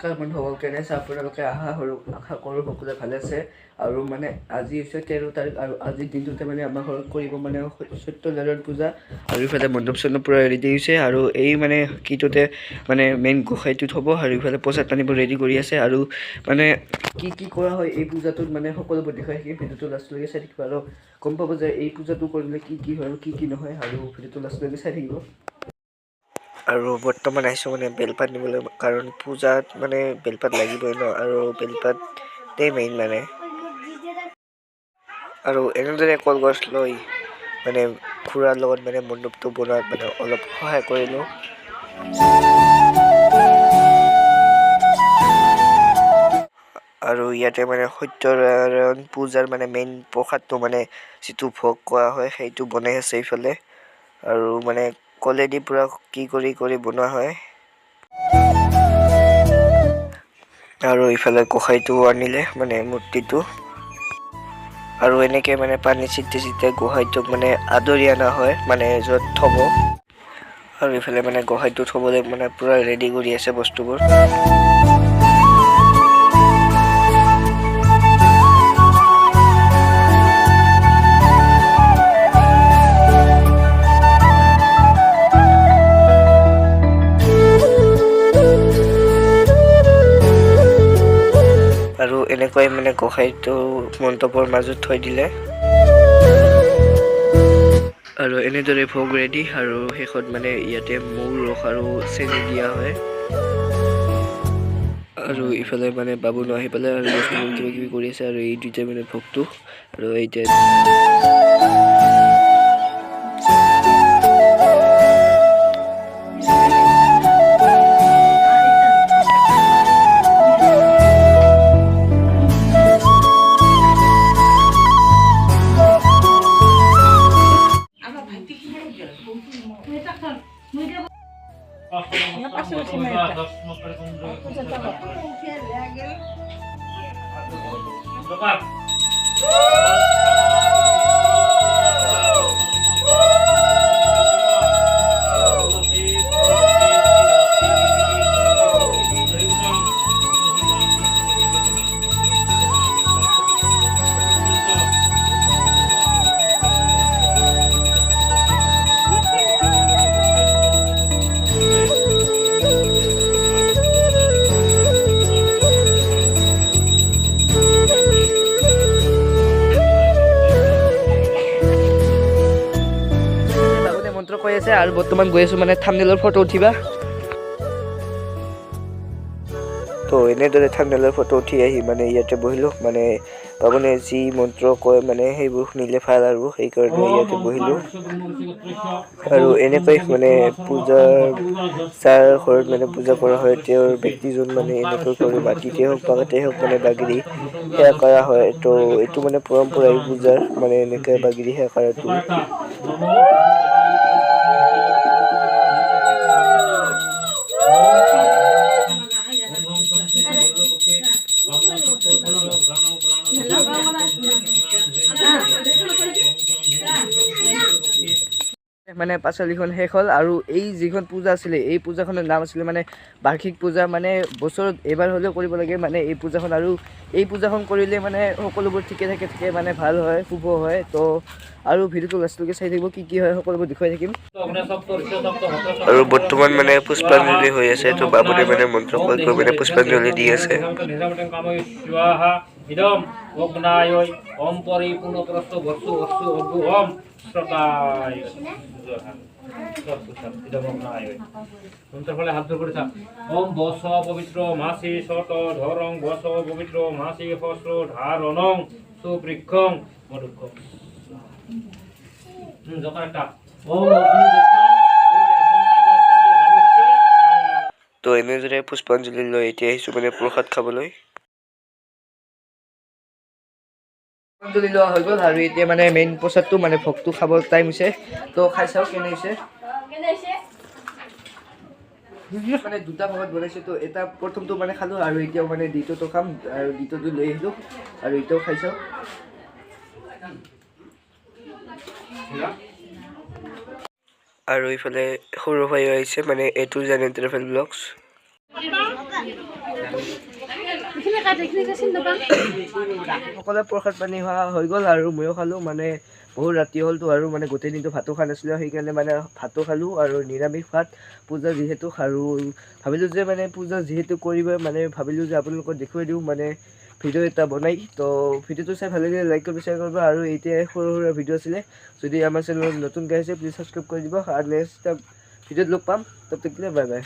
নমস্কাৰ বন্ধুসকল, কেনে আছে আপোনালোকে? আশা কৰোঁ সকলোৱে ভালে আছে। আৰু মানে আজি হৈছে 13 তাৰিখ আৰু আজিৰ দিনটোতে মানে আমাৰ ঘৰত কৰিব মানে সত্যনাৰায়ণ পূজা। আৰু ইফালে মণ্ডপ চণ্ডপ পূৰা ৰেডি হৈছে আৰু এই মানে কিটোতে মানে মেইন গোসাঁইটোত হ'ব আৰু ইফালে প্ৰসাদ পানীবোৰ ৰেডি কৰি আছে। আৰু মানে কি কৰা হয় এই পূজাটোত মানে সকলোবোৰ দেখুৱাই সেই ভিডিঅ'টো লাষ্টলৈকে চাই থাকিব আৰু গম পাব যে এই পূজাটো কৰিলে কি হয় আৰু কি নহয়, আৰু ভিডিঅ'টো লাষ্টলৈকে চাই থাকিব। আৰু বৰ্তমান আহিছোঁ মানে বেলপাত নিবলৈ, কাৰণ পূজাত মানে বেলপাত লাগিবই ন, আৰু বেলপাতেই মেইন মানে। আৰু এনেদৰে কলগছ লৈ মানে খুৰাৰ লগত মানে মণ্ডপটো বনোৱাত মানে অলপ সহায় কৰিলোঁ। আৰু ইয়াতে মানে সত্যনাৰায়ণ পূজাৰ মানে মেইন প্ৰসাদটো মানে যিটো ভোগ কৰা হয় সেইটো বনাই আছে ইফালে, আৰু মানে কলেদি পূৰা কি কৰি বনোৱা হয়। আৰু ইফালে গোসাঁইটো আনিলে মানে মূৰ্তিটো, আৰু এনেকৈ মানে পানী ছিটিয়াই গোসাঁইটোক মানে আদৰি অনা হয় মানে য'ত থ'ব। আৰু ইফালে মানে গোসাঁইটো থ'বলৈ মানে পূৰা ৰেডি কৰি আছে বস্তুবোৰ। আৰু এনেকৈ মানে গোসাঁইটো মণ্ডপৰ মাজত থৈ দিলে। আৰু এনেদৰে ভোগ ৰেডি, আৰু শেষত মানে ইয়াতে মৌ ৰস আৰু চেনি দিয়া হয়। আৰু ইফালে মানে বাবুনো আহি পেলাই আৰু বস্তুবোৰ কিবা কৰি আছে, আৰু এই দুইটা মানে ভোগটো আৰু এতিয়া মন্ত্ৰ কৈ আছে, আৰু বৰ্তমান গৈ আছোঁ মানে থাম্বনেইলৰ ফটো উঠিবা। তো এনেদৰে থাম্বনেইলৰ ফটো উঠি আহি মানে ইয়াতে বহিলোঁ, মানে বাবুনে যি মন্ত্ৰ কয় মানে সেইবোৰ শুনিলে ভাল, আৰু সেইকাৰণে ইয়াতে বহিলোঁ। আৰু এনেকৈ মানে যাৰ ঘৰত মানে পূজা কৰা হয় তেওঁৰ ব্যক্তিজন মানে এনেকৈ কৰি মাটিতে হওক বাগাতে হওক মানে বাগিৰি সেৱা কৰা হয়। তো এইটো মানে পৰম্পৰা এই পূজাৰ, মানে এনেকৈ বাগিৰি সেৱা কৰাটো। মানে পাচলিখন শেষ হ'ল, আৰু এই যিখন পূজা আছিলে এই পূজাখনৰ নাম আছিলে মানে বাৰ্ষিক পূজা। মানে বছৰত এবাৰ হ'লেও কৰিব লাগে মানে এই পূজাখন, আৰু এই পূজাখন কৰিলে মানে সকলোবোৰ ঠিকে থাকে মানে ভাল হয়, শুভ হয়। তো আৰু ভিডিঅ'টো লাষ্টলৈকে চাই থাকিব, কি হয় সকলোবোৰ দেখুৱাই থাকিম। আৰু বৰ্তমান মানে পুষ্পাঞ্জলি হৈ আছে, তো বাবুনে মানে মন্ত্ৰ কৈ মানে পুষ্পাঞ্জলি দি আছে। ফলে হাত ধরে পড়েছা। ওম বস পবিত্র মাসি শত ধরং বস পবিত্র মাসি হস্র ধারণং সুবৃক্ষং মধুক্ষং। যখন একটা তো এনেদৰে পুষ্পাঞ্জলি লৈ এতিয়া আহিছোঁ মানে প্ৰসাদ খাবলৈ। পুষ্পাঞ্জলি লোৱা হৈ গ'ল, আৰু এতিয়া মানে মেইন প্ৰসাদটো মানে ভোগটো খাব টাইম হৈছে। তো খাই চাওঁ কেনে হৈছে। মানে দুটা ভাগত বনাইছোঁ, তো এটা প্ৰথমটো মানে খালোঁ, আৰু এতিয়াও মানে দ্বিতীয়টো খাম, আৰু দ্বিতীয়টো লৈ আহিলোঁ, আৰু এতিয়াও খাই চাওঁ। আৰু ইফালে সৰু ভাই আহিছে মানে A to Z Travel Vlogs। সকলোৱে প্ৰসাদ পানী খোৱা হৈ গ'ল আৰু ময়ো খালোঁ মানে বহুত ৰাতি হ'লতো আৰু মানে গোটেই দিনটো ভাতো খোৱা নাছিলোঁ সেইকাৰণে মানে ভাতো খালোঁ আৰু নিৰামিষ ভাত পূজা যিহেতু আৰু ভাবিলোঁ যে মানে পূজা যিহেতু কৰিব মানে ভাবিলোঁ যে আপোনালোকক দেখুৱাই দিওঁ মানে ভিডিঅ' এটা বনাই তো ভিডিঅ'টো চাই ভাল লাগিলে লাইক কৰিব শ্বেয়াৰ কৰিব আৰু এতিয়া সৰু সুৰা ভিডিঅ' আছিলে যদি আমাৰ চেনেলত নতুনকৈ আহিছে প্লিজ ছাবস্ক্ৰাইব কৰি দিব আৰু নেক্সট ভিডিঅ'ত লগ পাম তব তকলে বাই বাই।